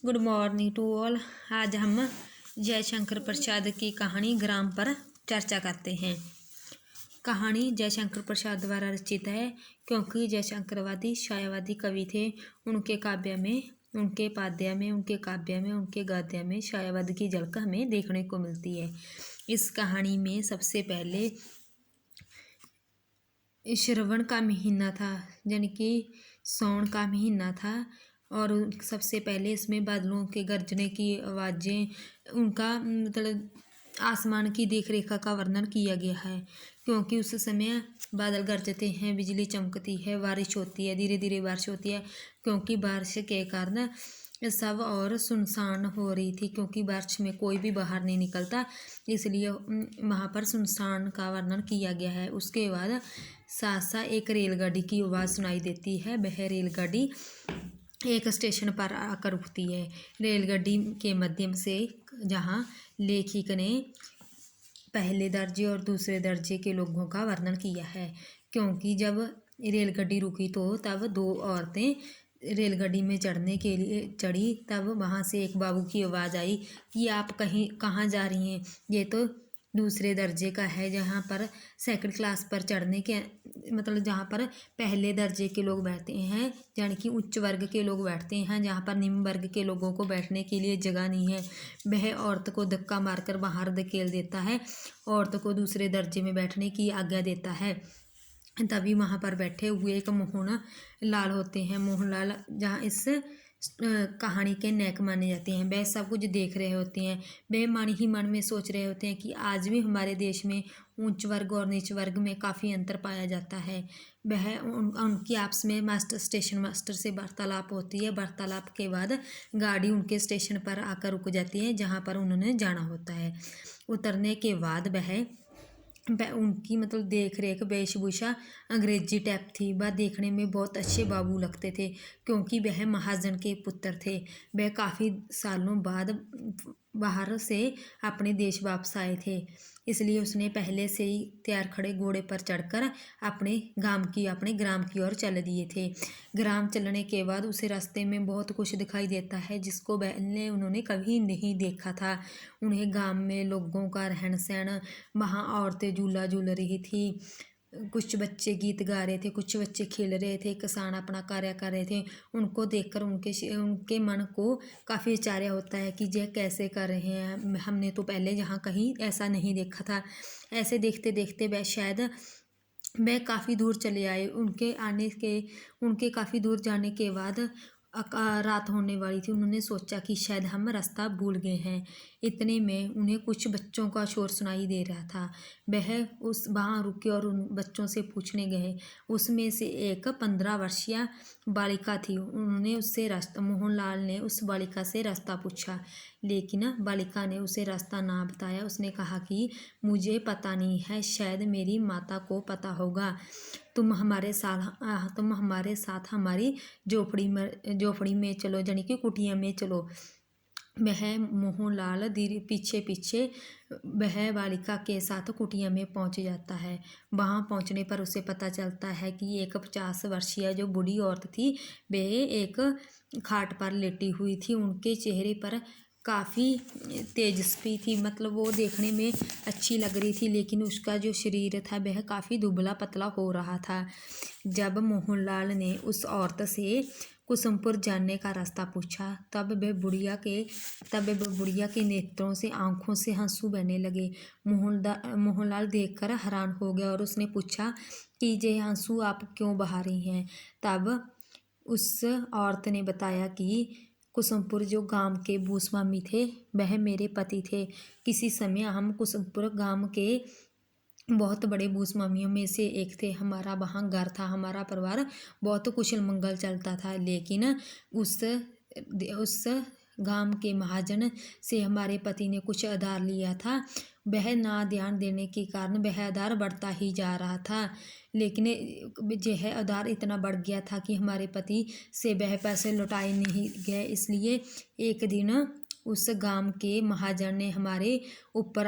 Good morning to all. आज हम जयशंकर प्रसाद की कहानी ग्राम पर चर्चा करते हैं। कहानी जयशंकर प्रसाद द्वारा रचित है क्योंकि जयशंकरवादी छायावादी कवि थे। उनके काव्य में, उनके पाद्य में, उनके काव्य में, उनके गद्य में छायावाद की झलक हमें देखने को मिलती है। इस कहानी में सबसे पहले श्रवण का महीना था, यानी कि सावन का महीना था, और सबसे पहले इसमें बादलों के गरजने की आवाज़ें, उनका मतलब आसमान की देख रेखा का वर्णन किया गया है। क्योंकि उस समय बादल गरजते हैं, बिजली चमकती है, बारिश होती है, धीरे धीरे बारिश होती है। क्योंकि बारिश के कारण सब और सुनसान हो रही थी, क्योंकि बारिश में कोई भी बाहर नहीं निकलता, इसलिए वहाँ पर सुनसान का वर्णन किया गया है। उसके बाद साथ साथ एक रेलगाड़ी की आवाज़ सुनाई देती है। वह रेलगाड़ी एक स्टेशन पर आकर रुकती है। रेलगाड़ी के माध्यम से जहाँ लेखक ने पहले दर्जे और दूसरे दर्जे के लोगों का वर्णन किया है। क्योंकि जब रेलगाड़ी रुकी तो तब दो औरतें रेलगाड़ी में चढ़ने के लिए चढ़ी, तब वहाँ से एक बाबू की आवाज़ आई कि आप कहाँ जा रही हैं? ये तो दूसरे दर्जे का है, जहाँ पर सेकंड क्लास पर चढ़ने के मतलब जहाँ पर पहले दर्जे के लोग बैठते हैं, यानी कि उच्च वर्ग के लोग बैठते हैं, जहाँ पर निम्न वर्ग के लोगों को बैठने के लिए जगह नहीं है। वह औरत को धक्का मारकर बाहर धकेल देता है, औरत को दूसरे दर्जे में बैठने की आज्ञा देता है। तभी वहाँ पर बैठे हुए एक मोहन लाल होते हैं। मोहन लाल जहाँ इस कहानी के नायक माने जाते हैं, वह सब कुछ देख रहे होते हैं। वह मन ही मन में सोच रहे होते हैं कि आज भी हमारे देश में उच्च वर्ग और नीच वर्ग में काफ़ी अंतर पाया जाता है। वह उनकी आपस में स्टेशन मास्टर से वार्तालाप होती है। वार्तालाप के बाद गाड़ी उनके स्टेशन पर आकर रुक जाती है, जहाँ पर उन्होंने जाना होता है। उतरने के बाद वह उनकी मतलब देख रेख वेशभूषा अंग्रेजी टाइप थी। वह देखने में बहुत अच्छे बाबू लगते थे, क्योंकि वह महाजन के पुत्र थे। वह काफ़ी सालों बाद बाहर से अपने देश वापस आए थे, इसलिए उसने पहले से ही तैयार खड़े घोड़े पर चढ़कर अपने ग्राम की ओर चल दिए थे। ग्राम चलने के बाद उसे रास्ते में बहुत कुछ दिखाई देता है, जिसको उन्होंने कभी नहीं देखा था। उन्हें गांव में लोगों का रहन सहन, वहाँ औरतें झूला झूल रही थी, कुछ बच्चे गीत गा रहे थे, कुछ बच्चे खेल रहे थे, किसान अपना कार्य कर रहे थे। उनको देखकर उनके मन को काफ़ी आश्चर्य होता है कि यह कैसे कर रहे हैं, हमने तो पहले यहाँ कहीं ऐसा नहीं देखा था। ऐसे देखते देखते वह काफ़ी दूर चले आए। उनके काफ़ी दूर जाने के बाद रात होने वाली थी। उन्होंने सोचा कि शायद हम रास्ता भूल गए हैं। इतने में उन्हें कुछ बच्चों का शोर सुनाई दे रहा था। वह वहाँ रुके और उन बच्चों से पूछने गए। उसमें से एक 15 वर्षीय बालिका थी। मोहनलाल ने उस बालिका से रास्ता पूछा, लेकिन बालिका ने उसे रास्ता ना बताया। उसने कहा कि मुझे पता नहीं है, शायद मेरी माता को पता होगा। तुम हमारे साथ हमारी झोपड़ी में चलो, यानी कि कुटिया में चलो। वह मोहनलाल धीरे पीछे वह बालिका के साथ कुटिया में पहुंच जाता है। वहां पहुंचने पर उसे पता चलता है कि एक 50 वर्षीय जो बूढ़ी औरत थी, वह एक खाट पर लेटी हुई थी। उनके चेहरे पर काफ़ी तेजस्वी थी, मतलब वो देखने में अच्छी लग रही थी, लेकिन उसका जो शरीर था वह काफ़ी दुबला पतला हो रहा था। जब मोहनलाल ने उस औरत से कुसुमपुर जाने का रास्ता पूछा, तब वह बुढ़िया के नेत्रों से, आंखों से आंसू बहने लगे। मोहनलाल देखकर हैरान हो गया और उसने पूछा कि ये आंसू आप क्यों बहा रही हैं? तब उस औरत ने बताया कि कुसुमपुर जो गांव के भूस्वामी थे, वह मेरे पति थे। किसी समय हम कुसुमपुर गांव के बहुत बड़े भूस्वामियों में से एक थे। हमारा वहाँ घर था, हमारा परिवार बहुत कुशल मंगल चलता था, लेकिन उस गांव के महाजन से हमारे पति ने कुछ आधार लिया था। वह ना ध्यान देने के कारण वह आधार बढ़ता ही जा रहा था, लेकिन यह आधार इतना बढ़ गया था कि हमारे पति से वह पैसे लौटाए नहीं गए। इसलिए एक दिन उस गांव के महाजन ने हमारे ऊपर